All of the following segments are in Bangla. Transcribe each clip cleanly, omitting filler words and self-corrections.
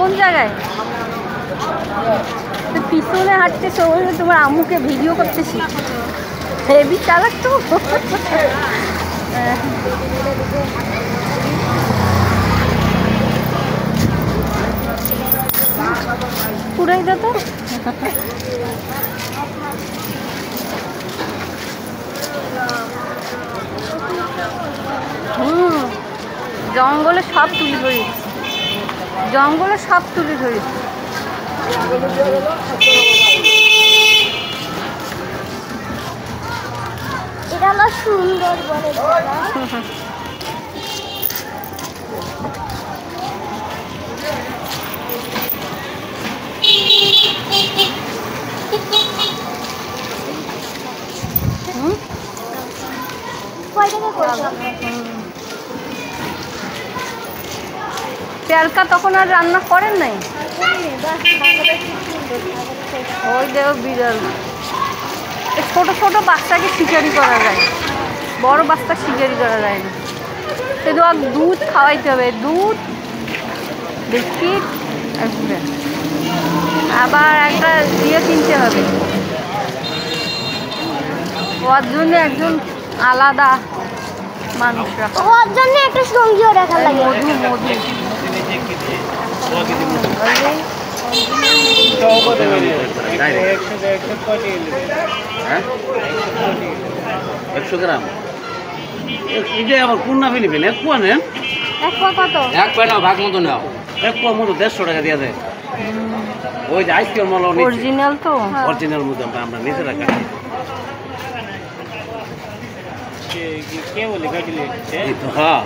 কোন জায়গায়? পিছনে হাঁটতেছো, তোমার আম্মুকে ভিডিও করতেছি। হেভি চালাক তো। পুরাই দা তো। জঙ্গলে সব তুলে ধরেছি, জঙ্গলে সব তুলে ধরেছি। এটা আমার সুন্দর বলে তেলকা তখন আর রান্না করেন নাই? ওই দেও বিড়াল। ছোট ছোট বাচ্চাকে শিকারি করা যায়, বড় বাচ্চা শিকারি করা যায় না। শুধু আর দুধ খাওয়াইতে হবে, দুধ বিস্কিট, আবার একটা ইয়ে কিনতে হবে। ওর জন্য একজন আলাদা মানুষ রাখা, ওর জন্য একটা সঙ্গীও রাখা লাগে। মধু মধু গ্রাম আবার কোন না ফেলিবেন? এক পোয়া নেন, এক পোয়া কত? এক পোয়া নাও, ভাগ মতো নাও। এক পোয়া মতো 150 টাকা দিয়ে দেয়। ওই যে আইসক্রিম মাল অরিজিনাল তো, অরিজিনাল মতো আমরা নিচে রাখা। হ্যাঁ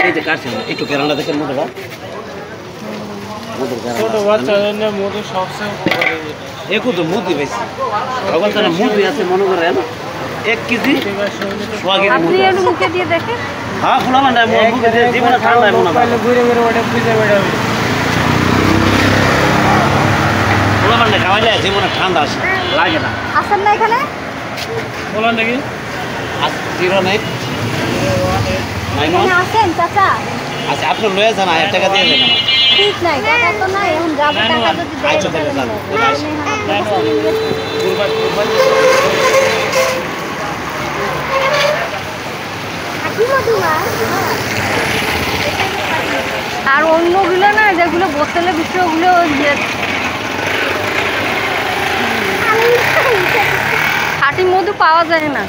এই যে কাটছে একটু কেরালা দেখেন মধুটা, ছোট বাচ্চাদের মধু সবচেয়ে একটু তো মুদি বেশি ওখানে মুদি আছে মনে করেন 1 কেজি আপনি এর মুখে দিয়ে দেখেন। হ্যাঁ খোলা মানে মুখে দিয়ে জীবনে ঠান্ডা মনে হয় ঘুরে ঘুরে ওটা বুঝে বেড়া খোলা মানে খাওয়া যায় জীবনে ঠান্ডা আসে লাগে না। আসেন না এখানে বলেন নাকি 08 এখানে আসেন চাচা। আচ্ছা আপনি লয়ে যান 1000 টাকা দিয়ে দেন আমার। ঠিক নাই, টাকা তো নাই, এখন যাব টাকা যদি দেয় আচ্ছা তাহলে যান। আর অন্যগুলো না যেগুলো বোতলে বিক্রি ওগুলো খাঁটি মধু পাওয়া যায় না।